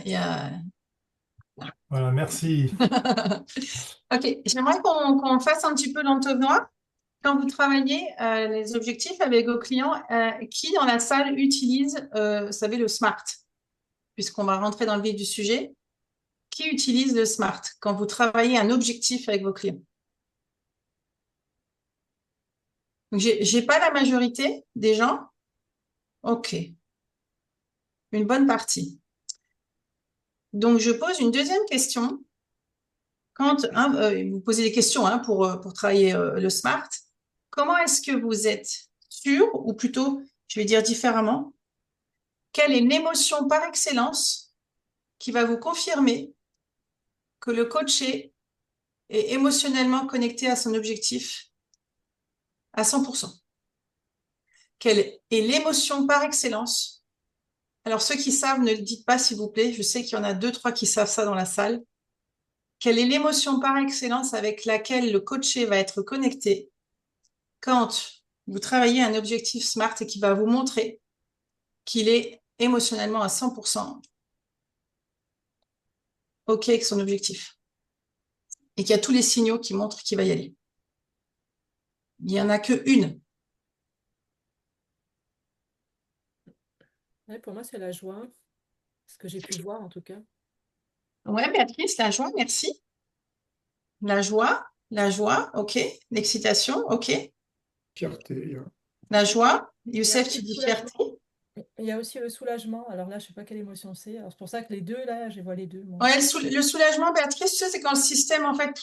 il y a... Voilà, merci. Ok, j'aimerais qu'on fasse un petit peu l'entonnoir. Quand vous travaillez les objectifs avec vos clients, qui dans la salle utilise, vous savez, le SMART, puisqu'on va rentrer dans le vif du sujet. Qui utilise le SMART quand vous travaillez un objectif avec vos clients? Donc, j'ai pas la majorité des gens. Ok, une bonne partie. Donc, je pose une deuxième question. Quand vous posez des questions pour travailler le SMART, comment est-ce que vous êtes sûr, ou plutôt, je vais dire différemment, quelle est l'émotion par excellence qui va vous confirmer que le coaché est émotionnellement connecté à son objectif à 100%? Quelle est l'émotion par excellence? Alors, ceux qui savent, ne le dites pas, s'il vous plaît. Je sais qu'il y en a deux, trois qui savent ça dans la salle. Quelle est l'émotion par excellence avec laquelle le coaché va être connecté quand vous travaillez un objectif SMART et qui va vous montrer qu'il est émotionnellement à 100% OK avec son objectif et qu'il y a tous les signaux qui montrent qu'il va y aller? Il n'y en a que une. Ouais, pour moi, c'est la joie, ce que j'ai pu voir en tout cas. Ouais, Béatrice, la joie, merci. La joie, OK. L'excitation, OK. Fierté, hein. La joie. Il y a Youssef, aussi tu le dis fierté. soulagement. Il y a aussi le soulagement. Alors là, je sais pas quelle émotion c'est. Alors c'est pour ça que les deux, là, je vois les deux, moi. Ouais, le soulagement, Béatrice, tu sais, c'est quand le système, en fait,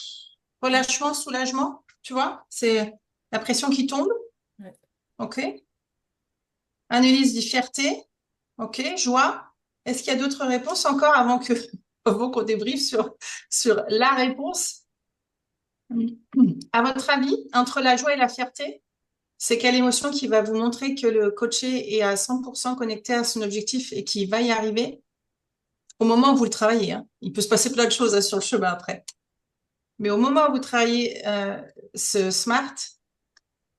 relâchement, soulagement, tu vois, c'est la pression qui tombe, Ouais. OK. Annelise dit fierté, OK. Joie. Est-ce qu'il y a d'autres réponses encore avant qu'on débriefe sur la réponse? À votre avis, entre la joie et la fierté, c'est quelle émotion qui va vous montrer que le coaché est à 100% connecté à son objectif et qu'il va y arriver au moment où vous le travaillez, hein. Il peut se passer plein de choses sur le chemin après. Mais au moment où vous travaillez ce SMART,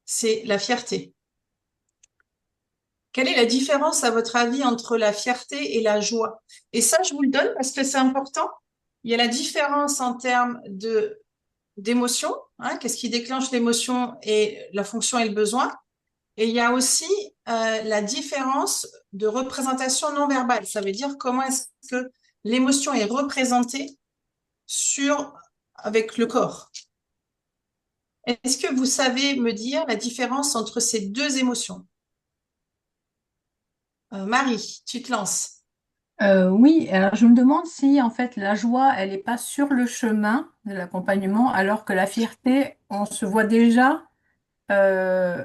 c'est la fierté. Quelle est la différence, à votre avis, entre la fierté et la joie? Et ça, je vous le donne parce que c'est important. Il y a la différence en termes d'émotion, hein, qu'est-ce qui déclenche l'émotion et la fonction et le besoin. Et il y a aussi la différence de représentation non verbale. Ça veut dire comment est-ce que l'émotion est représentée avec le corps. Est-ce que vous savez me dire la différence entre ces deux émotions? Marie, tu te lances. Oui, alors je me demande si en fait la joie, elle n'est pas sur le chemin de l'accompagnement, alors que la fierté, on se voit déjà euh,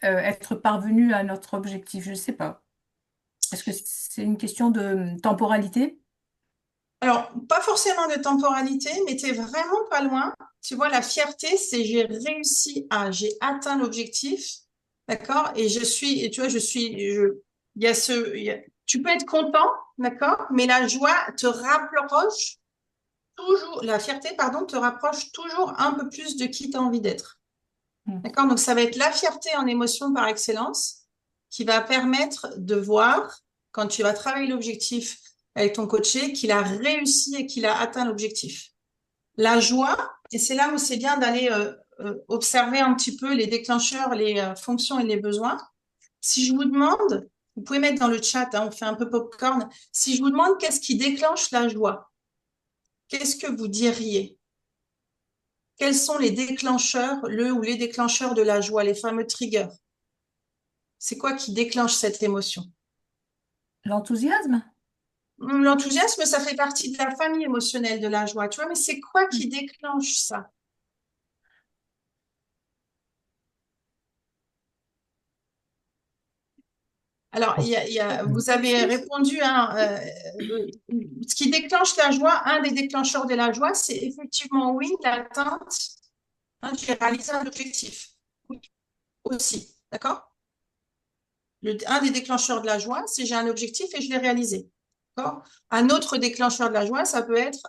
être parvenu à notre objectif. Je ne sais pas. Est-ce que c'est une question de temporalité? Alors, pas forcément de temporalité, mais tu es vraiment pas loin. Tu vois, la fierté, c'est j'ai atteint l'objectif, d'accord? Et tu vois, il y a tu peux être content, d'accord? Mais la fierté, pardon, te rapproche toujours un peu plus de qui tu as envie d'être. Hmm. D'accord? Donc, ça va être la fierté en émotion par excellence qui va permettre de voir, quand tu vas travailler l'objectif avec ton coaché, qu'il a réussi et qu'il a atteint l'objectif. La joie, et c'est là où c'est bien d'aller observer un petit peu les déclencheurs, les fonctions et les besoins. Si je vous demande, vous pouvez mettre dans le chat, hein, on fait un peu popcorn, si je vous demande qu'est-ce qui déclenche la joie, qu'est-ce que vous diriez? Quels sont les déclencheurs, le ou les déclencheurs de la joie, les fameux triggers? C'est quoi qui déclenche cette émotion? L'enthousiasme? L'enthousiasme, ça fait partie de la famille émotionnelle de la joie, tu vois, mais c'est quoi Hmm. qui déclenche ça? Alors, vous avez répondu, hein, ce qui déclenche la joie, un des déclencheurs de la joie, c'est effectivement, oui, l'atteinte, hein, j'ai réalisé un objectif. Oui, aussi, d'accord? Un des déclencheurs de la joie, c'est j'ai un objectif et je l'ai réalisé. D'accord? Un autre déclencheur de la joie, ça peut être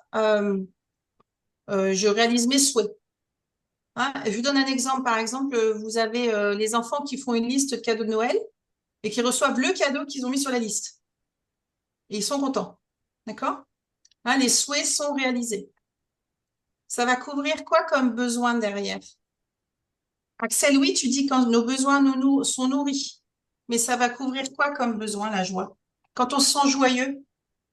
je réalise mes souhaits. Hein, je vous donne un exemple. Par exemple, vous avez les enfants qui font une liste de cadeaux de Noël et qui reçoivent le cadeau qu'ils ont mis sur la liste. Et ils sont contents. D'accord? Hein, les souhaits sont réalisés. Ça va couvrir quoi comme besoin derrière? Axel, oui, tu dis quand nos besoins sont nourris. Mais ça va couvrir quoi comme besoin, la joie? Quand on se sent joyeux,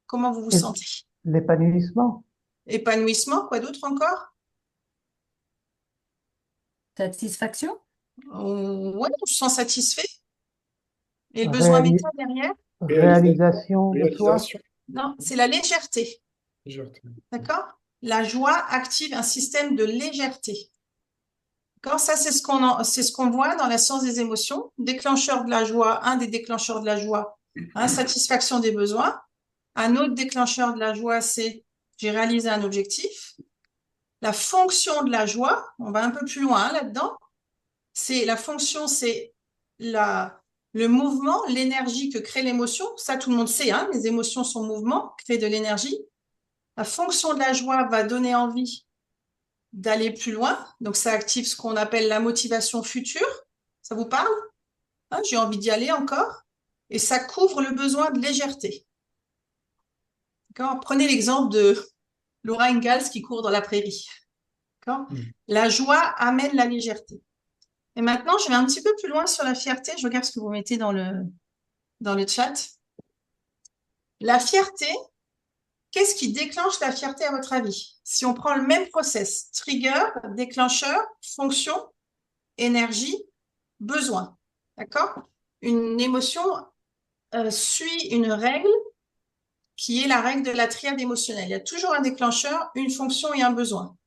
comment vous vous Et sentez? l'épanouissement. Épanouissement, quoi d'autre encore? Satisfaction? Ouais, on se sent satisfait. Et le besoin Réali- méta derrière? réalisation de soi. Réalisation. Non, c'est la légèreté. Légèreté. D'accord? La joie active un système de légèreté. D'accord? Ça, c'est ce qu'on voit dans la science des émotions. Déclencheur de la joie, un des déclencheurs de la joie, satisfaction des besoins. Un autre déclencheur de la joie, c'est j'ai réalisé un objectif. La fonction de la joie, on va un peu plus loin là-dedans. C'est la fonction, c'est le mouvement, l'énergie que crée l'émotion. Ça, tout le monde sait, hein, les émotions sont mouvement, créent de l'énergie. La fonction de la joie va donner envie d'aller plus loin. Donc, ça active ce qu'on appelle la motivation future. Ça vous parle? Hein, j'ai envie d'y aller encore. Et ça couvre le besoin de légèreté. D'accord? Prenez l'exemple de Laura Ingalls qui court dans la prairie. D'accord? La joie amène la légèreté. Et maintenant, je vais un petit peu plus loin sur la fierté. Je regarde ce que vous mettez dans le chat. La fierté, qu'est-ce qui déclenche la fierté à votre avis? Si on prend le même process, trigger, déclencheur, fonction, énergie, besoin. D'accord? Une émotion suit une règle qui est la règle de la triade émotionnelle. Il y a toujours un déclencheur, une fonction et un besoin.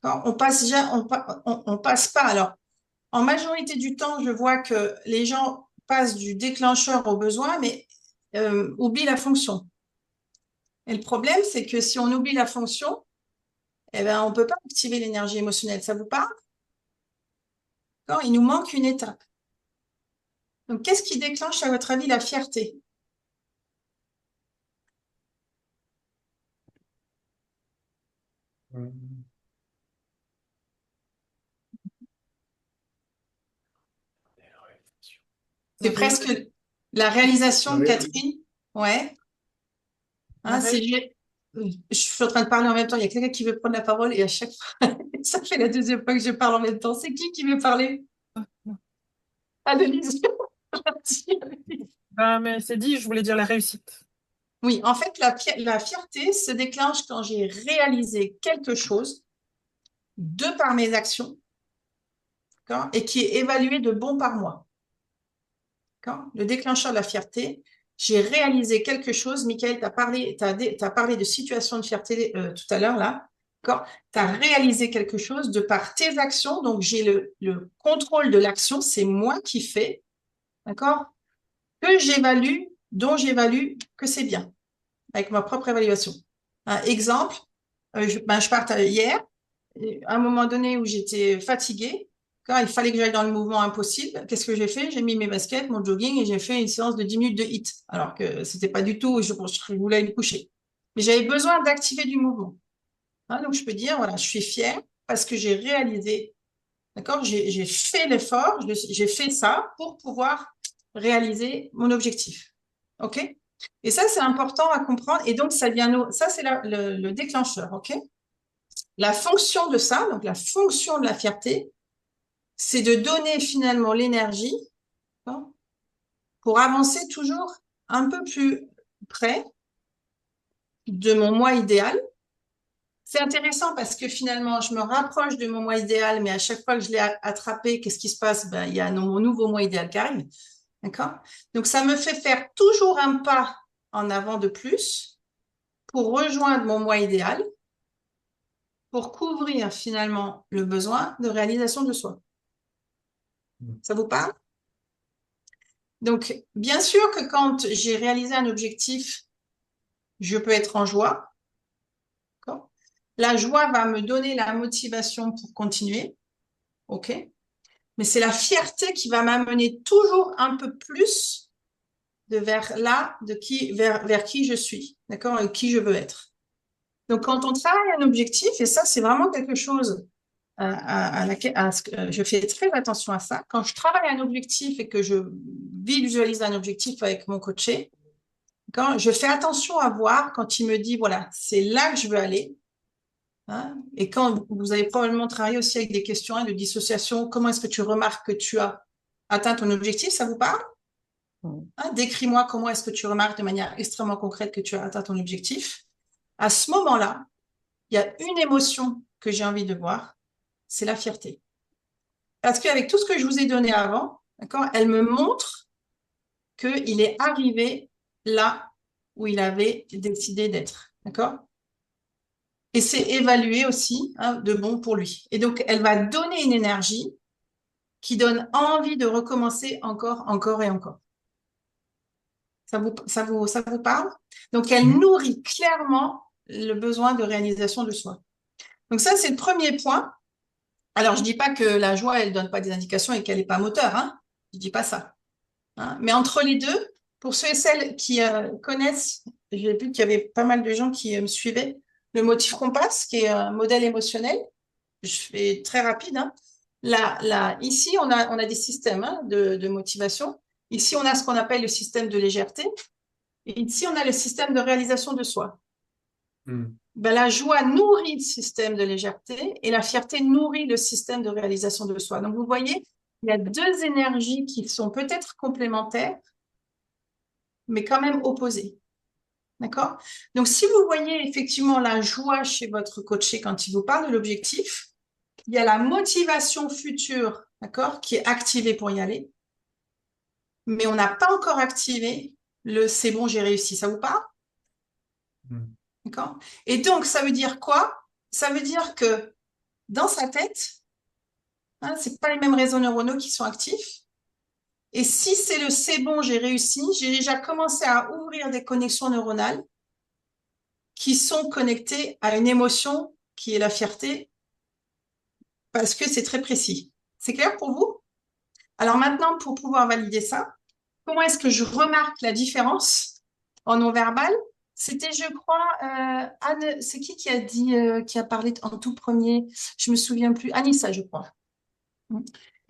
On passe pas. Alors, en majorité du temps, je vois que les gens passent du déclencheur au besoin, mais oublient la fonction. Et le problème, c'est que si on oublie la fonction, eh ben, on ne peut pas activer l'énergie émotionnelle. Ça vous parle? Il nous manque une étape. Donc, qu'est-ce qui déclenche, à votre avis, la fierté? C'est presque la réalisation de Catherine. Ouais. Hein, je suis en train de parler en même temps. Il y a quelqu'un qui veut prendre la parole et à chaque fois, ça fait la deuxième fois que je parle en même temps. C'est qui veut parler? Annelise. Mais c'est dit, je voulais dire la réussite. Oui, en fait, la fierté se déclenche quand j'ai réalisé quelque chose de par mes actions, et qui est évalué de bon par moi. Le déclencheur de la fierté, j'ai réalisé quelque chose. Michael, tu as parlé de situation de fierté tout à l'heure, là. Tu as réalisé quelque chose de par tes actions, donc j'ai le contrôle de l'action, c'est moi qui fais, d'accord, dont j'évalue que c'est bien, avec ma propre évaluation. Un exemple, je partais hier, à un moment donné où j'étais fatiguée, quand il fallait que j'aille dans le mouvement impossible, qu'est-ce que j'ai fait? J'ai mis mes baskets, mon jogging et j'ai fait une séance de 10 minutes de HIIT, alors que c'était pas du tout, je voulais me coucher. Mais j'avais besoin d'activer du mouvement. Donc, je peux dire, voilà, je suis fière parce que j'ai réalisé, d'accord, j'ai fait l'effort, j'ai fait ça pour pouvoir réaliser mon objectif. OK? Et ça, c'est important à comprendre. Et donc, ça c'est le déclencheur. OK? La fonction de ça, donc la fonction de la fierté, c'est de donner finalement l'énergie pour avancer toujours un peu plus près de mon moi idéal. C'est intéressant parce que finalement, je me rapproche de mon moi idéal, mais à chaque fois que je l'ai attrapé, qu'est-ce qui se passe? Ben, il y a mon nouveau moi idéal qui arrive. D'accord? Donc, ça me fait faire toujours un pas en avant de plus pour rejoindre mon moi idéal, pour couvrir finalement le besoin de réalisation de soi. Ça vous parle? Donc, bien sûr que quand j'ai réalisé un objectif, je peux être en joie. La joie va me donner la motivation pour continuer. OK? Mais c'est la fierté qui va m'amener toujours un peu plus vers qui je suis. D'accord? Et qui je veux être. Donc, quand on travaille un objectif, et ça, c'est vraiment quelque chose je fais très attention à ça. Quand je travaille un objectif et que je visualise un objectif avec mon coaché, D'accord? Je fais attention à voir quand il me dit, voilà, c'est là que je veux aller. Hein. Et quand vous avez probablement travaillé aussi avec des questions de dissociation, comment est-ce que tu remarques que tu as atteint ton objectif? Ça vous parle? Hein, décris-moi comment est-ce que tu remarques de manière extrêmement concrète que tu as atteint ton objectif. À ce moment-là, il y a une émotion que j'ai envie de voir, c'est la fierté. Parce qu'avec tout ce que je vous ai donné avant, d'accord, elle me montre qu'il est arrivé là où il avait décidé d'être. D'accord? Et c'est évalué aussi de bon pour lui. Et donc, elle va donner une énergie qui donne envie de recommencer encore, encore et encore. Ça vous parle? Donc, elle nourrit clairement le besoin de réalisation de soi. Donc, ça, c'est le premier point. Alors, je dis pas que la joie, elle donne pas des indications et qu'elle n'est pas moteur. Hein. Je dis pas ça. Hein. Mais entre les deux, pour ceux et celles qui connaissent, j'ai vu qu'il y avait pas mal de gens qui me suivaient, le motif Compass, qui est un modèle émotionnel. Je fais très rapide. Hein. Ici, on a des systèmes de motivation. Ici, on a ce qu'on appelle le système de légèreté. Et ici, on a le système de réalisation de soi. Ben, la joie nourrit le système de légèreté et la fierté nourrit le système de réalisation de soi. Donc, vous voyez, il y a deux énergies qui sont peut-être complémentaires, mais quand même opposées. D'accord? Donc, si vous voyez effectivement la joie chez votre coaché quand il vous parle de l'objectif, il y a la motivation future, d'accord, qui est activée pour y aller, mais on n'a pas encore activé le c'est bon, j'ai réussi. Ça vous parle? D'accord? Et donc, ça veut dire quoi? Ça veut dire que dans sa tête, c'est pas les mêmes réseaux neuronaux qui sont actifs. Et si c'est le c'est bon, j'ai réussi, j'ai déjà commencé à ouvrir des connexions neuronales qui sont connectées à une émotion qui est la fierté, parce que c'est très précis. C'est clair pour vous? Alors maintenant, pour pouvoir valider ça, comment est-ce que je remarque la différence en non-verbal? C'était, je crois, Anne, c'est qui a dit, qui a parlé en tout premier? Je me souviens plus. Anissa, je crois.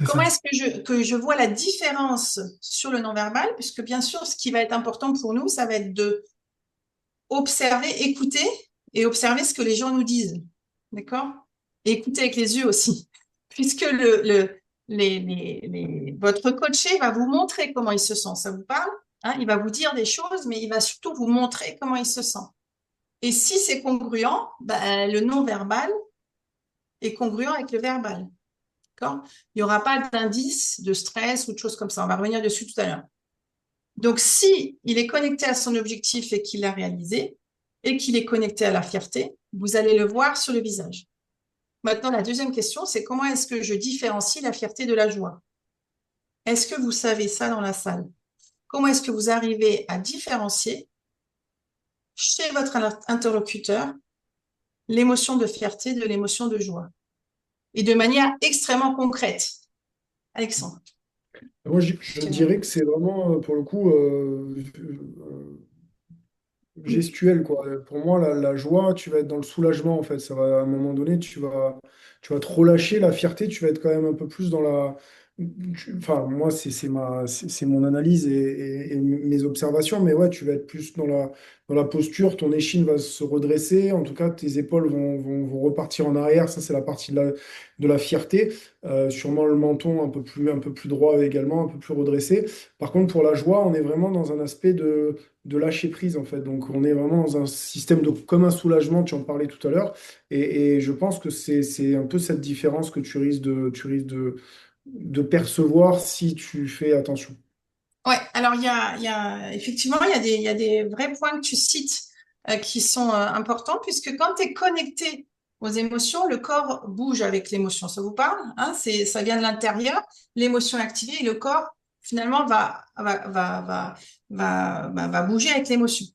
Comment est-ce que je vois la différence sur le non-verbal? Puisque bien sûr, ce qui va être important pour nous, ça va être de observer, écouter et observer ce que les gens nous disent. D'accord? Et écouter avec les yeux aussi. Puisque votre coaché va vous montrer comment il se sent. Ça vous parle? Hein, il va vous dire des choses, mais il va surtout vous montrer comment il se sent. Et si c'est congruent, ben, le non-verbal est congruent avec le verbal. D'accord? Il n'y aura pas d'indice de stress ou de choses comme ça. On va revenir dessus tout à l'heure. Donc, si il est connecté à son objectif et qu'il l'a réalisé, et qu'il est connecté à la fierté, vous allez le voir sur le visage. Maintenant, la deuxième question, c'est comment est-ce que je différencie la fierté de la joie? Est-ce que vous savez ça dans la salle? Comment est-ce que vous arrivez à différencier chez votre interlocuteur l'émotion de fierté de l'émotion de joie? Et de manière extrêmement concrète. Alexandre. Moi, je dirais que c'est vraiment, pour le coup, gestuel, quoi. Pour moi, la joie, tu vas être dans le soulagement, en fait. Ça va, à un moment donné, tu vas te relâcher. La fierté, tu vas être quand même un peu plus dans la... Enfin, moi, c'est mon analyse et mes observations, mais ouais, tu vas être plus dans la posture, ton échine va se redresser, en tout cas, tes épaules vont repartir en arrière, ça, c'est la partie de la fierté. Sûrement le menton un peu plus droit également, un peu plus redressé. Par contre, pour la joie, on est vraiment dans un aspect de lâcher prise, en fait. Donc, on est vraiment dans un système comme un soulagement, tu en parlais tout à l'heure, et je pense que c'est un peu cette différence que tu risques de percevoir si tu fais attention. Ouais, alors effectivement, il y a des vrais points que tu cites qui sont importants, puisque quand tu es connecté aux émotions, le corps bouge avec l'émotion. Ça vous parle? Hein? Ça vient de l'intérieur, l'émotion est activée et le corps, finalement, va bouger avec l'émotion.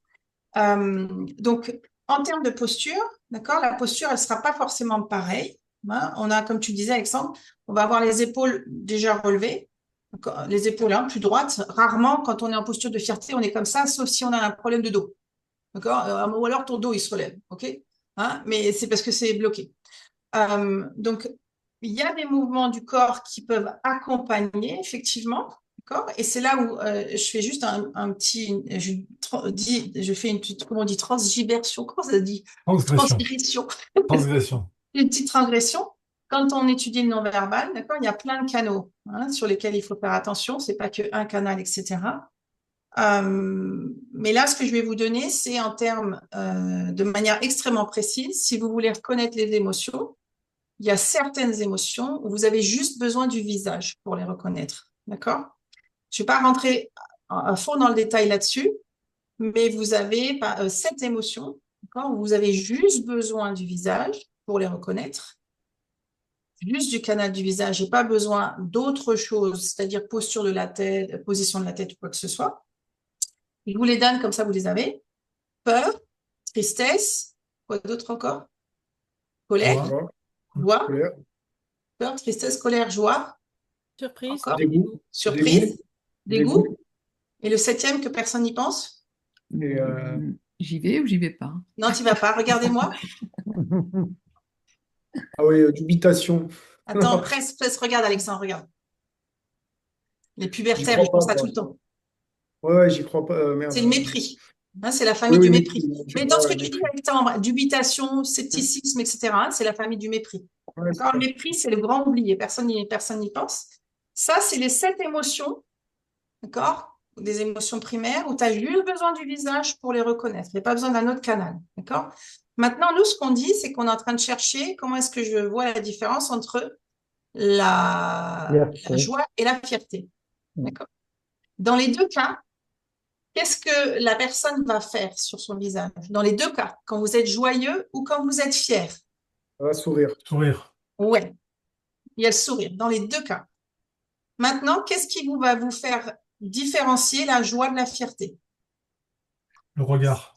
Donc, en termes de posture, d'accord, la posture, elle sera pas forcément pareille. Hein? On a, comme tu disais, Alexandre, on va avoir les épaules déjà relevées, les épaules plus droites. Rarement, quand on est en posture de fierté, on est comme ça, sauf si on a un problème de dos. D'accord? Ou alors ton dos, il se relève. OK? Hein? Mais c'est parce que c'est bloqué. Donc, il y a des mouvements du corps qui peuvent accompagner, effectivement. d'accord? Et c'est là où je fais juste un petit, je fais une petite, comment on dit, transgression, comment ça se dit? Transgression. Transgression. Transgression. Une petite transgression. Quand on étudie le non-verbal, d'accord, il y a plein de canaux hein, sur lesquels il faut faire attention. C'est pas qu'un canal, etc. Mais là, ce que je vais vous donner, c'est en termes de manière extrêmement précise. Si vous voulez reconnaître les émotions, il y a certaines émotions où vous avez juste besoin du visage pour les reconnaître. D'accord? Je ne vais pas rentrer à fond dans le détail là-dessus, mais vous avez 7 émotions, d'accord, où vous avez juste besoin du visage pour les reconnaître, juste du canal du visage et pas besoin d'autre chose, c'est-à-dire posture de la tête, position de la tête ou quoi que ce soit. Je vous les donne comme ça, vous les avez. Peur, tristesse, quoi d'autre encore? Colère, Joie. joie, Colère, peur, tristesse, colère, joie, Surprise, encore, dégoût, dégoût, surprise, dégoût. dégoût. Et le 7e que personne n'y pense? Et, J'y vais ou j'y vais pas? Non, tu vas pas. Regardez-moi. ah oui, dubitation. Attends, presse, regarde Alexandre, regarde. Les J'y pubertaires, crois ils font pas, ça tout quoi. le temps. Ouais, j'y crois pas. Merde. C'est le mépris. Hein, c'est la Oui, famille oui, du mépris. mépris. Mais dans ce que Ouais, tu dis, mépris. Alexandre, dubitation, scepticisme, etc., hein, c'est la famille du mépris. Ouais, c'est D'accord? Le ça. mépris, c'est le grand oublié. Personne n'y pense. Ça, c'est les 7 émotions, d'accord? Des émotions primaires où tu as juste besoin du visage pour les reconnaître. Il n'y a pas besoin d'un autre canal. D'accord? Maintenant, nous, ce qu'on dit, c'est qu'on est en train de chercher comment est-ce que je vois la différence entre la Fierté. joie et la fierté. D'accord? Dans les deux cas, qu'est-ce que la personne va faire sur son visage? Dans les deux cas, quand vous êtes joyeux ou quand vous êtes fier. Ça va sourire. Sourire. Ouais, il y a le sourire dans les deux cas. Maintenant, qu'est-ce qui va vous faire différencier la joie de la fierté? Le regard.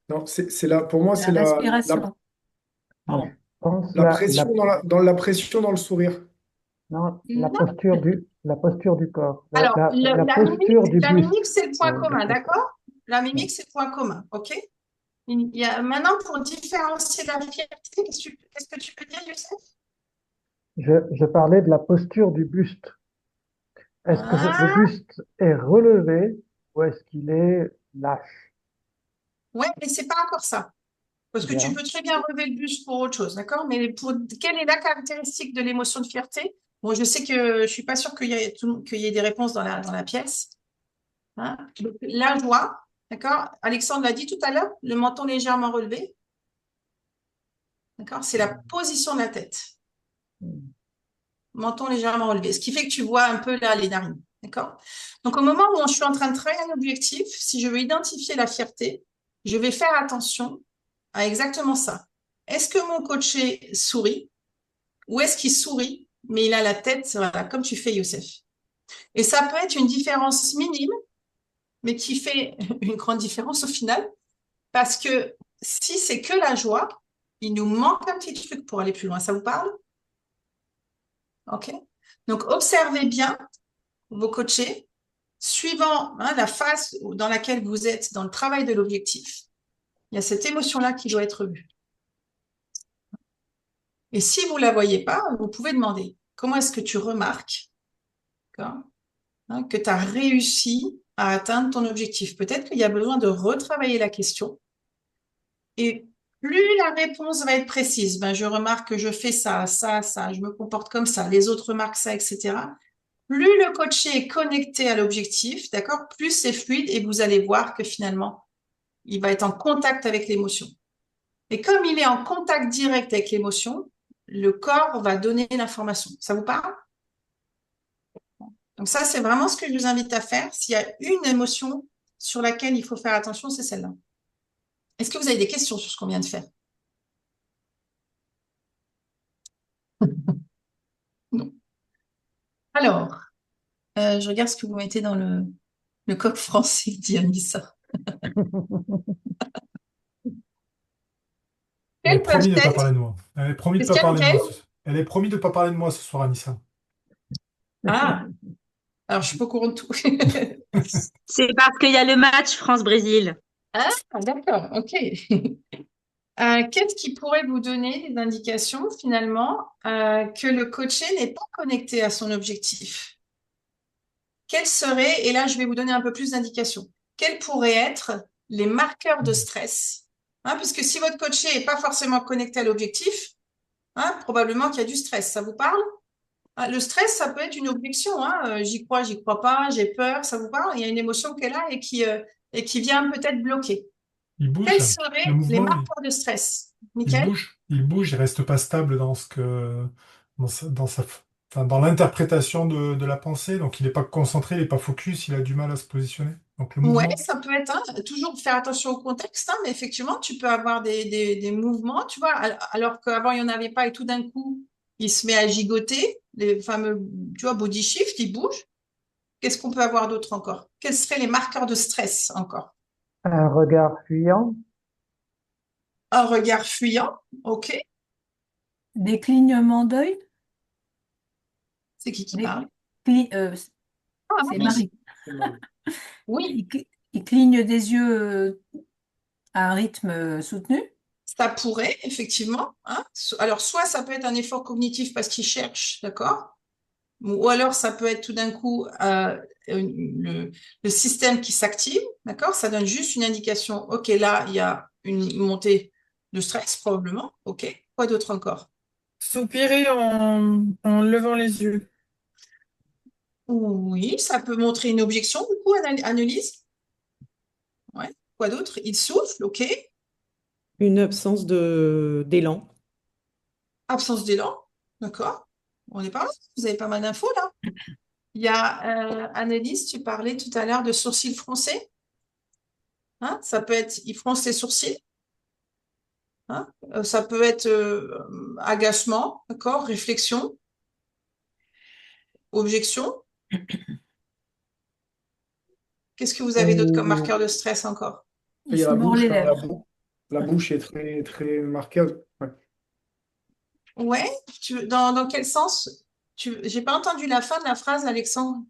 Non, pour moi, c'est La respiration. non, Je pense la pression la pression dans le sourire. non, Non. la posture du corps, Alors, la posture du la buste. mimique, c'est le point commun, d'accord. d'accord? La mimique, c'est le point commun, ok? Maintenant, pour différencier la fierté, qu'est-ce que tu peux dire, Youssef? Je parlais de la posture du buste. Est-ce que le Ah, buste est relevé ou est-ce qu'il est lâche? ouais, mais c'est pas encore ça. Parce que tu Bien. peux très bien relever le buste pour autre chose, d'accord? Mais quelle est la caractéristique de l'émotion de fierté? Bon, je sais que je suis pas sûre qu'il y ait des réponses dans la pièce. Hein? Donc, la joie, d'accord? Alexandre l'a dit tout à l'heure, le menton légèrement relevé, d'accord? C'est la position de la tête. Menton légèrement relevé, ce qui fait que tu vois un peu là les narines, d'accord? Donc, au moment où je suis en train de travailler un objectif, si je veux identifier la fierté, je vais faire attention à exactement ça. Est-ce que mon coaché sourit ou est-ce qu'il sourit, mais il a la tête, voilà, comme tu fais, Youssef? Et ça peut être une différence minime, mais qui fait une grande différence au final, parce que si c'est que la joie, il nous manque un petit truc pour aller plus loin. Ça vous parle? OK? Donc, observez bien vos coachés, suivant la phase dans laquelle vous êtes dans le travail de l'objectif. Il y a cette émotion-là qui doit être vue. Et si vous ne la voyez pas, vous pouvez demander comment est-ce que tu remarques que tu as réussi à atteindre ton objectif. Peut-être qu'il y a besoin de retravailler la question. Et plus la réponse va être précise, je remarque que je fais ça, ça, ça, je me comporte comme ça, les autres remarquent ça, etc. Plus le coaché est connecté à l'objectif, d'accord, plus c'est fluide et vous allez voir que finalement, il va être en contact avec l'émotion. Et comme il est en contact direct avec l'émotion, le corps va donner l'information. Ça vous parle? Donc ça, c'est vraiment ce que je vous invite à faire. S'il y a une émotion sur laquelle il faut faire attention, c'est celle-là. Est-ce que vous avez des questions sur ce qu'on vient de faire? Non. Alors, je regarde ce que vous mettez dans le coq français, dit Anissa. Elle est Quelles peuvent promis de ne pas être... parler de moi. Elle est promis de Qu'est-ce pas qu'il y a, parler de moi. Mickaël? Elle est promis de ne pas parler de moi ce soir, Anissa. Ah, alors je suis pas au courant de tout. C'est parce qu'il y a le match France-Brésil. Ah, d'accord, ok. Qu'est-ce qui pourrait vous donner des indications finalement que le coaché n'est pas connecté à son objectif? quels seraient, et là je vais vous donner un peu plus d'indications, quels pourraient être les marqueurs de stress, hein, puisque si votre coaché n'est pas forcément connecté à l'objectif, hein, probablement qu'il y a du stress. Ça vous parle? Ah, le stress, ça peut être une objection, hein, j'y crois pas, j'ai peur, ça vous parle? Il y a une émotion qu'elle a et qui vient peut-être bloquer. Il Quels bouge. Le seraient les mouvement, marqueurs de stress? il Michael? bouge. Il bouge, il reste pas stable enfin, dans l'interprétation de la pensée. Donc, il n'est pas concentré, il n'est pas focus, il a du mal à se positionner. Donc, le Ouais, mouvement. ça peut être, hein, toujours faire attention au contexte, hein, mais effectivement, tu peux avoir des mouvements, tu vois, alors qu'avant, il n'y en avait pas et tout d'un coup, il se met à gigoter, les fameux, tu vois, body shift, il bouge. Qu'est-ce qu'on peut avoir d'autre encore? Quels seraient les marqueurs de stress encore? Un regard fuyant, Un regard fuyant, ok. Des clignements d'œil. C'est qui Des parle? cli- Ah, c'est Marie. Marie. Oui, Il cligne des yeux à un rythme soutenu. ça pourrait, effectivement, hein. Alors, soit ça peut être un effort cognitif parce qu'il cherche, d'accord? Ou alors, ça peut être tout d'un coup le système qui s'active, d'accord? Ça donne juste une indication. OK, là, il y a une montée de stress, probablement. OK. Quoi d'autre encore? Soupirer en levant les yeux. Oui, ça peut montrer une objection, du coup, analyse. Ouais. Quoi d'autre? Il souffle, OK. Une absence d'élan. Absence d'élan, d'accord. On est pas mal. Vous avez pas mal d'infos, là. Il y a Annelise, tu parlais tout à l'heure de sourcils froncés. Hein? Ça peut être, il fronce les sourcils. Hein. Ça peut être agacement, d'accord, réflexion, objection. Qu'est-ce que vous avez d'autre comme Ou marqueur de stress encore? il Il y a se la mord les bouche, hein, lèvres. la bouche est très, très marquée. Ouais. Ouais, dans quel sens? J'ai pas entendu la fin de la phrase, Alexandre.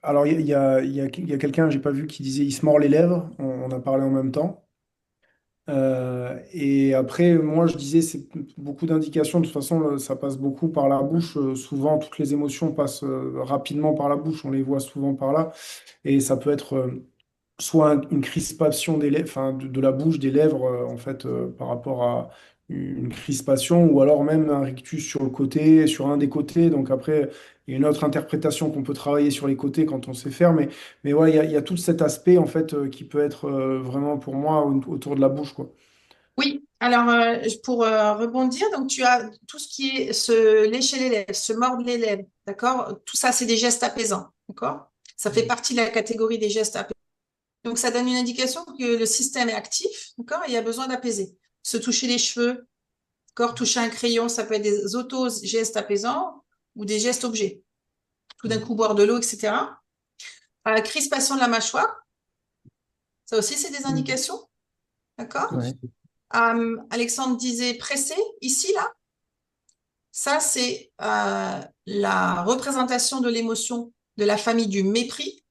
Alors, il y a quelqu'un, j'ai pas vu, qui disait il se mord les lèvres. On a parlé en même temps. Et après, moi, je disais, c'est beaucoup d'indications. De toute façon, ça passe beaucoup par la bouche. Souvent, toutes les émotions passent rapidement par la bouche. On les voit souvent par là. Et ça peut être soit une crispation des lèvres, enfin, de la bouche, des lèvres, en fait, par rapport à une crispation, ou alors même un rictus sur le côté, sur un des côtés. Donc après, il y a une autre interprétation qu'on peut travailler sur les côtés quand on sait faire. Mais ouais, il y a tout cet aspect, en fait, qui peut être vraiment, pour moi, autour de la bouche, quoi. Oui, alors pour rebondir, donc tu as tout ce qui est se lécher les lèvres, se mordre les lèvres, d'accord? Tout ça, c'est des gestes apaisants, d'accord? Ça fait partie de la catégorie des gestes apaisants. Donc, ça donne une indication que le système est actif, d'accord? Et il y a besoin d'apaiser. Se toucher les cheveux, d'accord? Toucher un crayon, ça peut être des auto-gestes apaisants ou des gestes objets. Tout d'un coup, boire de l'eau, etc. Crispation de la mâchoire, ça aussi, c'est des indications, d'accord? ouais. Alexandre disait presser, ici, là. Ça, c'est la représentation de l'émotion de la famille du mépris.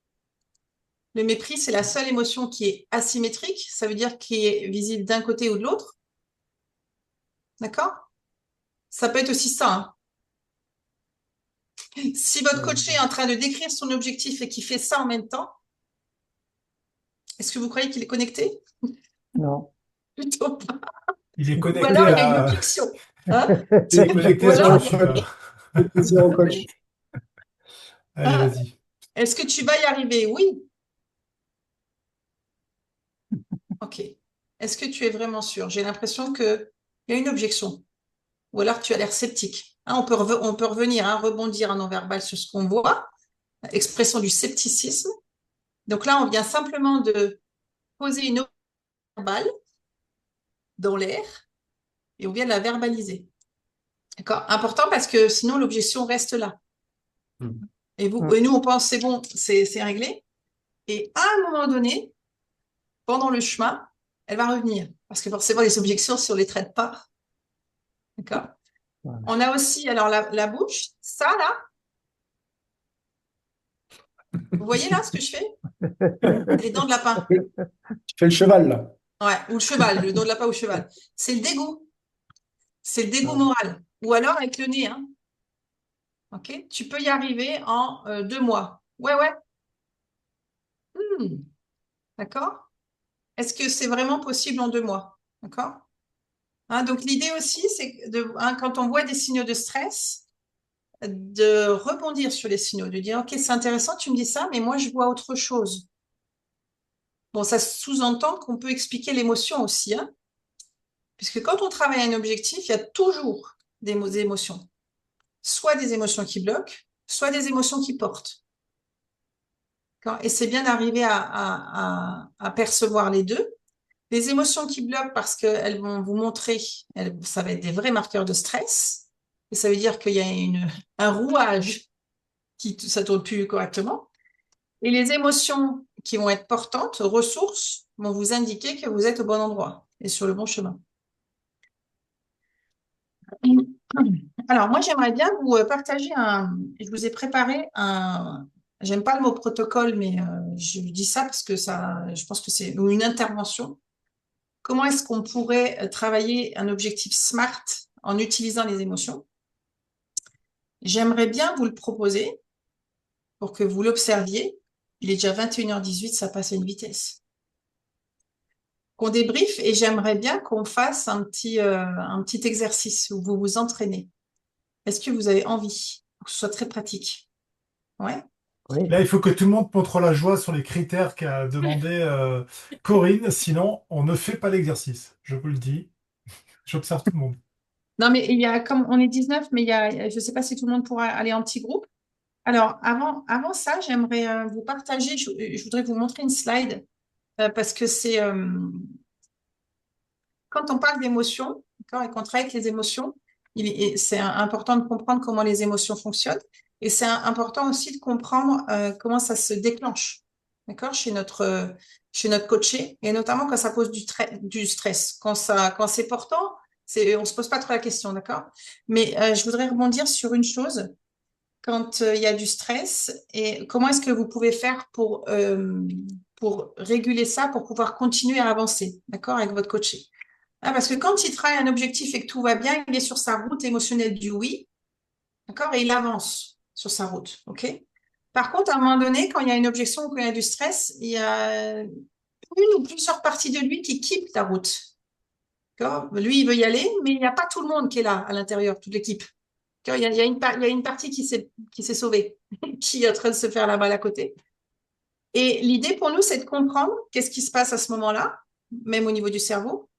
Le mépris, c'est la seule émotion qui est asymétrique, ça veut dire qui est visible d'un côté ou de l'autre. D'accord? Ça peut être aussi ça, hein. Si votre coach est en train de décrire son objectif et qu'il fait ça en même temps, est-ce que vous croyez qu'il est connecté? Non. Plutôt pas. Il est Ou connecté alors il y a une à. objection. Hein? Il est connecté Ou à son alors, super. Zéro coach. Allez, ah, vas-y. est-ce que tu vas y arriver? Oui. Ok. Est-ce que tu es vraiment sûr? J'ai l'impression qu'il y a une objection. Ou alors tu as l'air sceptique. Hein, on peut revenir, hein, rebondir en non-verbal sur ce qu'on voit. Expression du scepticisme. Donc là, on vient simplement de poser une verbale dans l'air et on vient de la verbaliser. D'accord? Important parce que sinon l'objection reste là. Et nous, on pense c'est bon, c'est réglé. Et à un moment donné, pendant le chemin, elle va revenir. Parce que forcément, les objections, si on ne les traite pas. D'accord? Voilà. On a aussi, alors la bouche, ça là. Vous voyez là ce que je fais? Les dents de lapin. Tu fais le cheval, là. Ouais, ou le cheval, le dos de lapin ou le cheval. C'est le dégoût. C'est le dégoût moral. Ou alors avec le nez, hein. Ok? Tu peux y arriver en 2 mois. Ouais, ouais. Hmm, d'accord. Est-ce que c'est vraiment possible en 2 mois? D'accord? Hein, donc l'idée aussi, c'est quand on voit des signaux de stress, de rebondir sur les signaux, de dire, OK, c'est intéressant, tu me dis ça, mais moi, je vois autre chose. Bon, ça sous-entend qu'on peut expliquer l'émotion aussi, hein, puisque quand on travaille un objectif, il y a toujours des émotions. Soit des émotions qui bloquent, soit des émotions qui portent. Et c'est bien d'arriver à percevoir les deux. Les émotions qui bloquent parce qu'elles vont vous montrer, ça va être des vrais marqueurs de stress. Et ça veut dire qu'il y a un rouage ça tourne plus correctement. Et les émotions qui vont être portantes, ressources, vont vous indiquer que vous êtes au bon endroit et sur le bon chemin. Alors, moi, j'aimerais bien vous partager je vous ai préparé j'aime pas le mot protocole, mais je dis ça parce que je pense que c'est une intervention. Comment est-ce qu'on pourrait travailler un objectif SMART en utilisant les émotions? J'aimerais bien vous le proposer pour que vous l'observiez. Il est déjà 21h18, ça passe à une vitesse. Qu'on débriefe et j'aimerais bien qu'on fasse un petit exercice où vous vous entraînez. Est-ce que vous avez envie que ce soit très pratique? Ouais. Oui. Là, il faut que tout le monde montre la joie sur les critères qu'a demandé Corinne, sinon on ne fait pas l'exercice. Je vous le dis. J'observe tout le monde. Non, mais comme on est 19, mais je ne sais pas si tout le monde pourra aller en petit groupe. Alors, avant ça, j'aimerais vous partager, je voudrais vous montrer une slide parce que c'est quand on parle d'émotions, d'accord, et qu'on travaille avec les émotions, c'est important de comprendre comment les émotions fonctionnent et c'est important aussi de comprendre comment ça se déclenche, d'accord, chez notre coaché et notamment quand ça pose du stress. Quand c'est portant, on se pose pas trop la question, d'accord? Mais je voudrais rebondir sur une chose. Quand il y a du stress et comment est-ce que vous pouvez faire pour réguler ça, pour pouvoir continuer à avancer, d'accord, avec votre coaché. Parce que quand il travaille un objectif et que tout va bien, il est sur sa route émotionnelle du oui, d'accord, et il avance sur sa route, ok? Par contre, à un moment donné, quand il y a une objection ou quand il y a du stress, il y a une ou plusieurs parties de lui qui quittent la route. D'accord? Lui, il veut y aller, mais il n'y a pas tout le monde qui est là à l'intérieur, toute l'équipe. Il y a une partie qui s'est sauvée, qui est en train de se faire la balle à côté. Et l'idée pour nous, c'est de comprendre qu'est-ce qui se passe à ce moment-là, même au niveau du cerveau,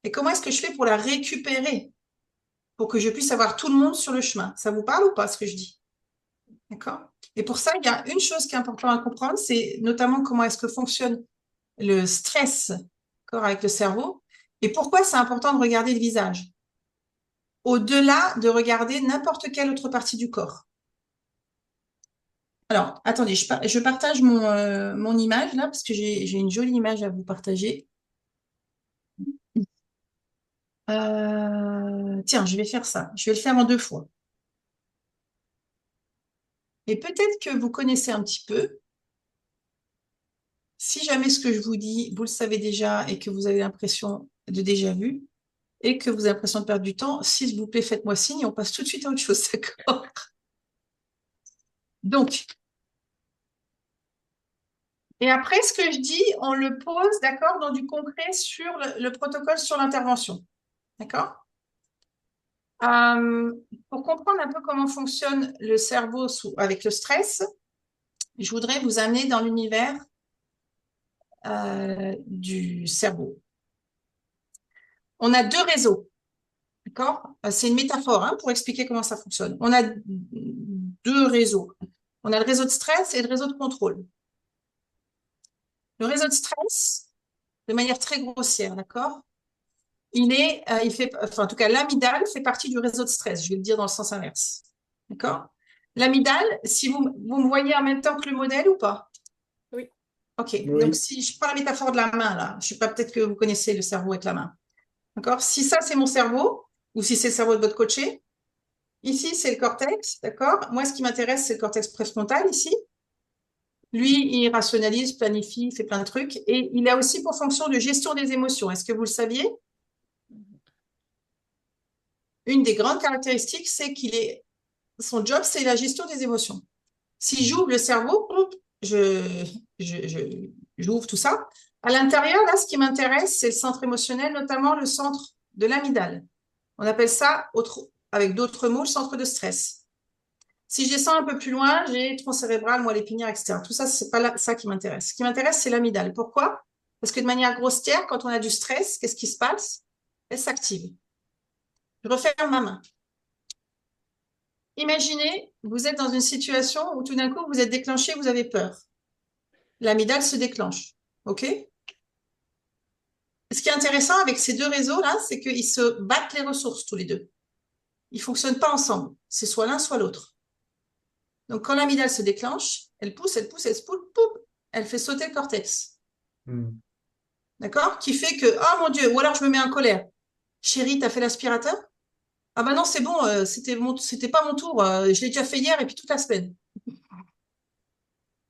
et comment est-ce que je fais pour la récupérer, pour que je puisse avoir tout le monde sur le chemin. Ça vous parle ou pas ce que je dis? D'accord? Et pour ça, il y a une chose qui est importante à comprendre, c'est notamment comment est-ce que fonctionne le stress, d'accord, avec le cerveau, et pourquoi c'est important de regarder le visage, au-delà de regarder n'importe quelle autre partie du corps. Alors, attendez, je partage mon image là, parce que j'ai une jolie image à vous partager. Tiens, je vais faire ça. Je vais le faire en 2 fois. Et peut-être que vous connaissez un petit peu. Si jamais ce que je vous dis, vous le savez déjà et que vous avez l'impression de déjà vu et que vous avez l'impression de perdre du temps, s'il vous plaît, faites-moi signe et on passe tout de suite à autre chose, d'accord? Donc, et après, ce que je dis, on le pose, d'accord, dans du concret sur le protocole sur l'intervention, d'accord? Pour comprendre un peu comment fonctionne le cerveau avec le stress, je voudrais vous amener dans l'univers du cerveau. On a 2 réseaux, d'accord? C'est une métaphore hein, pour expliquer comment ça fonctionne. On a 2 réseaux. On a le réseau de stress et le réseau de contrôle. Le réseau de stress, de manière très grossière, d'accord? En tout cas, l'amygdale fait partie du réseau de stress. Je vais le dire dans le sens inverse. D'accord? L'amygdale, si vous me voyez en même temps que le modèle ou pas? Oui. Ok. Oui. Donc, si je prends la métaphore de la main, là, je sais pas, peut-être que vous connaissez le cerveau avec la main. D'accord? Si ça, c'est mon cerveau, ou si c'est le cerveau de votre coaché, ici, c'est le cortex, d'accord? Moi, ce qui m'intéresse, c'est le cortex préfrontal, ici. Lui, il rationalise, planifie, fait plein de trucs. Et il a aussi pour fonction de gestion des émotions. Est-ce que vous le saviez? Une des grandes caractéristiques, c'est son job, c'est la gestion des émotions. Si j'ouvre le cerveau, j'ouvre tout ça. À l'intérieur, là, ce qui m'intéresse, c'est le centre émotionnel, notamment le centre de l'amygdale. On appelle ça, avec d'autres mots, le centre de stress. Si je descends un peu plus loin, j'ai tronc cérébral, moelle épinière, etc. Tout ça, c'est pas ça qui m'intéresse. Ce qui m'intéresse, c'est l'amygdale. Pourquoi? Parce que de manière grossière, quand on a du stress, qu'est-ce qui se passe? Elle s'active. Je referme ma main. Imaginez, vous êtes dans une situation où tout d'un coup, vous êtes déclenché, vous avez peur. L'amygdale se déclenche. OK? Ce qui est intéressant avec ces deux réseaux-là, c'est qu'ils se battent les ressources tous les deux. Ils ne fonctionnent pas ensemble. C'est soit l'un, soit l'autre. Donc, quand l'amygdale se déclenche, elle pousse, elle pousse, elle se pousse, pouf, elle fait sauter le cortex. D'accord? Qui fait que, oh mon Dieu, ou alors je me mets en colère. Chérie, t'as fait l'aspirateur? Ah bah non, c'est bon, c'était pas mon tour, je l'ai déjà fait hier et puis toute la semaine.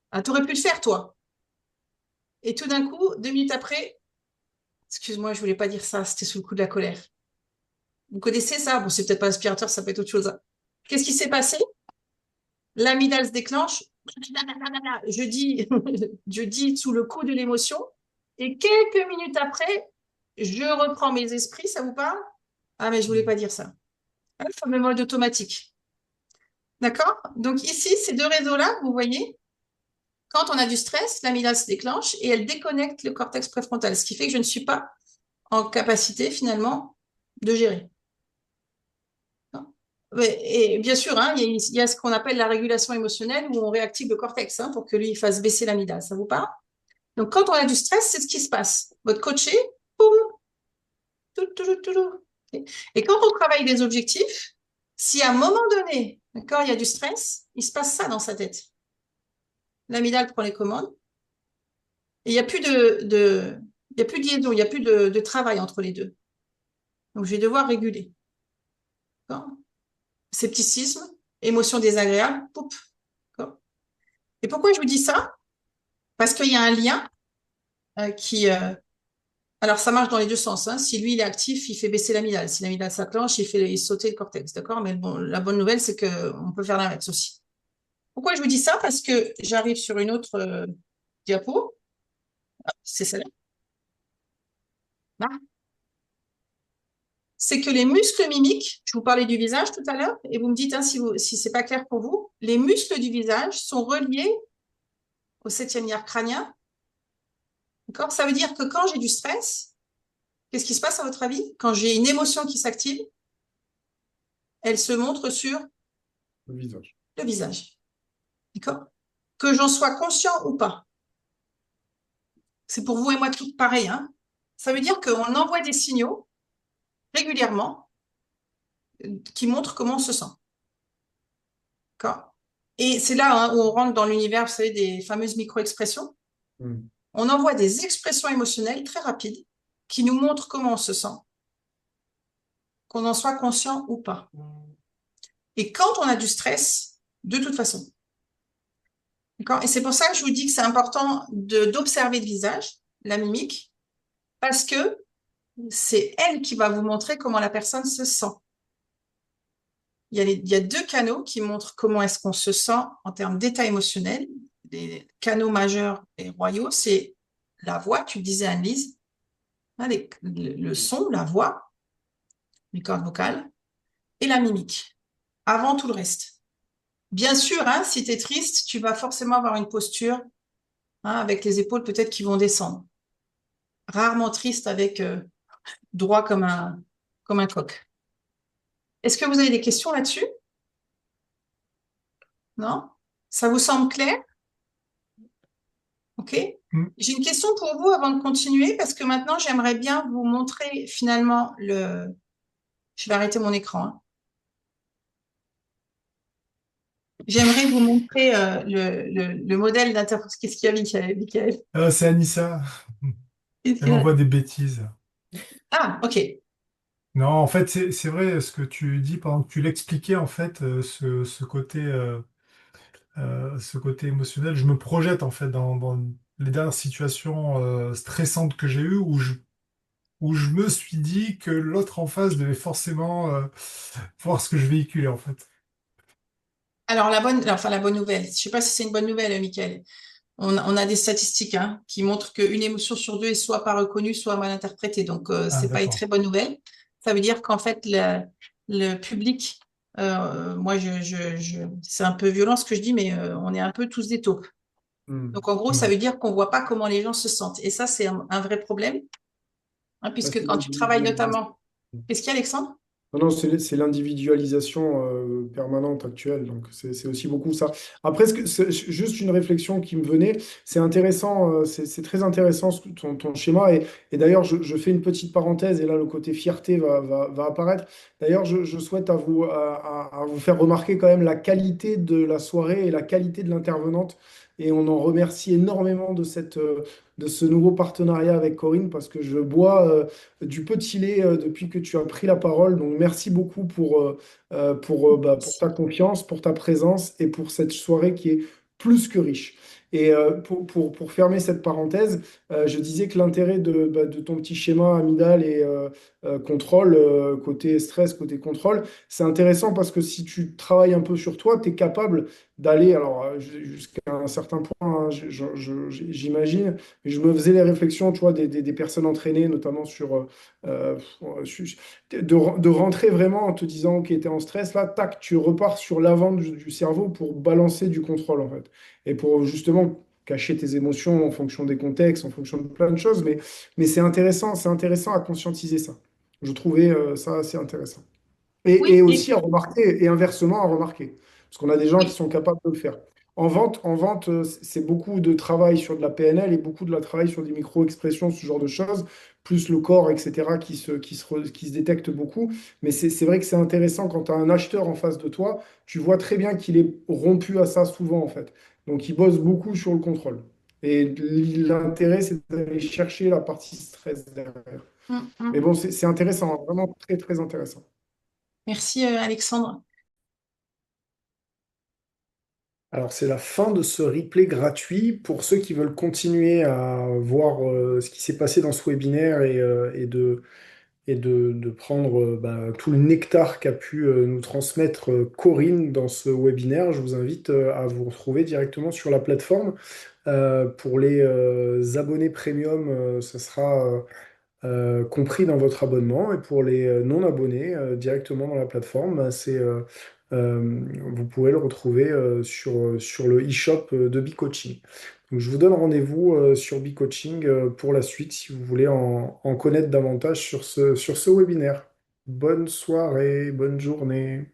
Ah, t'aurais pu le faire, toi. Et tout d'un coup, 2 minutes après, excuse-moi, je voulais pas dire ça, c'était sous le coup de la colère. Vous connaissez ça? Bon, c'est peut-être pas l'aspirateur, ça peut être autre chose, hein. Qu'est-ce qui s'est passé? L'amygdale se déclenche. Je dis, je dis sous le coup de l'émotion. Et quelques minutes après, je reprends mes esprits, ça vous parle? Ah, mais je voulais pas dire ça. Le fameux mode automatique. D'accord? Donc ici, ces deux réseaux-là, vous voyez, quand on a du stress, l'amygdale se déclenche et elle déconnecte le cortex préfrontal, ce qui fait que je ne suis pas en capacité finalement de gérer. Et bien sûr, hein, il y a ce qu'on appelle la régulation émotionnelle où on réactive le cortex pour que lui fasse baisser l'amygdale. Ça vous parle? Donc quand on a du stress, c'est ce qui se passe. Votre coaché, boum, tout. Et quand on travaille des objectifs, si à un moment donné, d'accord, il y a du stress, il se passe ça dans sa tête. L'amygdale prend les commandes et il n'y a plus il y a plus de liaison, il n'y a plus de travail entre les deux. Donc je vais devoir réguler. Scepticisme, émotion désagréable, poup. Et pourquoi je vous dis ça? Parce qu'il y a un lien qui... alors, ça marche dans les deux sens. Si lui, il est actif, il fait baisser l'amygdale. Si l'amygdale s'acclenche, il fait sauter le cortex. D'accord? Mais bon, la bonne nouvelle, c'est qu'on peut faire l'inverse aussi. Pourquoi je vous dis ça? Parce que j'arrive sur une autre diapo. C'est celle-là. Là. C'est que les muscles mimiques, je vous parlais du visage tout à l'heure, et vous me dites si c'est pas clair pour vous, les muscles du visage sont reliés au 7e nerf crânien. D'accord? Ça veut dire que quand j'ai du stress, qu'est-ce qui se passe à votre avis? Quand j'ai une émotion qui s'active, elle se montre sur Le visage. le visage. D'accord? Que j'en sois conscient ou pas. C'est pour vous et moi tout pareil. Ça veut dire qu'on envoie des signaux régulièrement qui montrent comment on se sent. D'accord? Et c'est là où on rentre dans l'univers, vous savez, des fameuses micro-expressions. On envoie des expressions émotionnelles très rapides qui nous montrent comment on se sent, qu'on en soit conscient ou pas. Et quand on a du stress, de toute façon. D'accord? Et c'est pour ça que je vous dis que c'est important d'observer le visage, la mimique, parce que c'est elle qui va vous montrer comment la personne se sent. Il y a deux canaux qui montrent comment est-ce qu'on se sent en termes d'état émotionnel. Les canaux majeurs et royaux, c'est la voix, tu le disais Anne-Lise, le son, la voix, les cordes vocales, et la mimique, avant tout le reste. Bien sûr, si tu es triste, tu vas forcément avoir une posture avec les épaules peut-être qui vont descendre. Rarement triste avec droit comme un coq. Est-ce que vous avez des questions là-dessus? Non? Ça vous semble clair? Ok. J'ai une question pour vous avant de continuer parce que maintenant, j'aimerais bien vous montrer finalement le... Je vais arrêter mon écran. J'aimerais vous montrer le modèle d'interprétation. Qu'est-ce qu'il y a, Michael? C'est Anissa. Elle m'envoie des bêtises. Ah, ok. Non, en fait, c'est vrai ce que tu dis pendant que tu l'expliquais, en fait, ce côté émotionnel. Je me projette, en fait, dans les dernières situations stressantes que j'ai eues où je me suis dit que l'autre en face devait forcément voir ce que je véhiculais, en fait. Alors, la bonne nouvelle, je ne sais pas si c'est une bonne nouvelle, Michael. On a des statistiques hein, qui montrent qu'une émotion sur deux est soit pas reconnue, soit mal interprétée. Donc, Ah, c'est pas une d'accord. très bonne nouvelle. Ça veut dire qu'en fait, le public, moi, c'est un peu violent ce que je dis, mais on est un peu tous des taupes. Hmm. Donc, en gros, ça Ouais. veut dire qu'on voit pas comment les gens se sentent. Et ça, c'est un vrai problème, hein, Ouais, puisque c'est quand tu travailles l'individualisation. notamment... Qu'est-ce qu'il y a, Alexandre? Non, non, c'est l'individualisation permanente actuelle. Donc, c'est aussi beaucoup ça. Après, c'est juste une réflexion qui me venait. C'est intéressant, c'est très intéressant ton schéma. Et d'ailleurs, je fais une petite parenthèse. Et là, le côté fierté va apparaître. D'ailleurs, je souhaite à vous faire remarquer quand même la qualité de la soirée et la qualité de l'intervenante. Et on en remercie énormément de ce nouveau partenariat avec Corinne parce que je bois. Du petit lait depuis que tu as pris la parole. Donc, merci beaucoup pour ta confiance, pour ta présence et pour cette soirée qui est plus que riche. Et pour fermer cette parenthèse, je disais que l'intérêt de ton petit schéma amygdale et contrôle, côté stress, côté contrôle, c'est intéressant parce que si tu travailles un peu sur toi, tu es capable d'aller, alors jusqu'à un certain point, hein, j'imagine, mais je me faisais les réflexions, tu vois, des personnes entraînées, notamment euh, de rentrer vraiment en te disant, OK, t'es en stress, là, tac, tu repars sur l'avant du cerveau pour balancer du contrôle, en fait. Et pour justement cacher tes émotions en fonction des contextes, en fonction de plein de choses. Mais c'est intéressant à conscientiser ça. Je trouvais ça assez intéressant. Et Oui, aussi à remarquer, et inversement à remarquer. Parce qu'on a des gens qui oui, sont capables de le faire. En vente, c'est beaucoup de travail sur de la PNL et beaucoup de la travail sur des micro-expressions, ce genre de choses, plus le corps, etc., qui se détecte beaucoup. Mais c'est vrai que c'est intéressant quand tu as un acheteur en face de toi, tu vois très bien qu'il est rompu à ça souvent, en fait. Donc, il bosse beaucoup sur le contrôle. Et l'intérêt, c'est d'aller chercher la partie stress derrière. mm, Mais mm. bon, c'est intéressant, hein, vraiment très, très intéressant. Merci, Alexandre. Alors, c'est la fin de ce replay gratuit. Pour ceux qui veulent continuer à voir ce qui s'est passé dans ce webinaire et de prendre tout le nectar qu'a pu nous transmettre Corinne dans ce webinaire, je vous invite à vous retrouver directement sur la plateforme. Pour les abonnés premium, ce sera compris dans votre abonnement. Et pour les non-abonnés, directement dans la plateforme, vous pourrez le retrouver sur le e-shop de BeCoaching. Donc, je vous donne rendez-vous sur BeCoaching pour la suite si vous voulez en connaître davantage sur ce webinaire. Bonne soirée, bonne journée.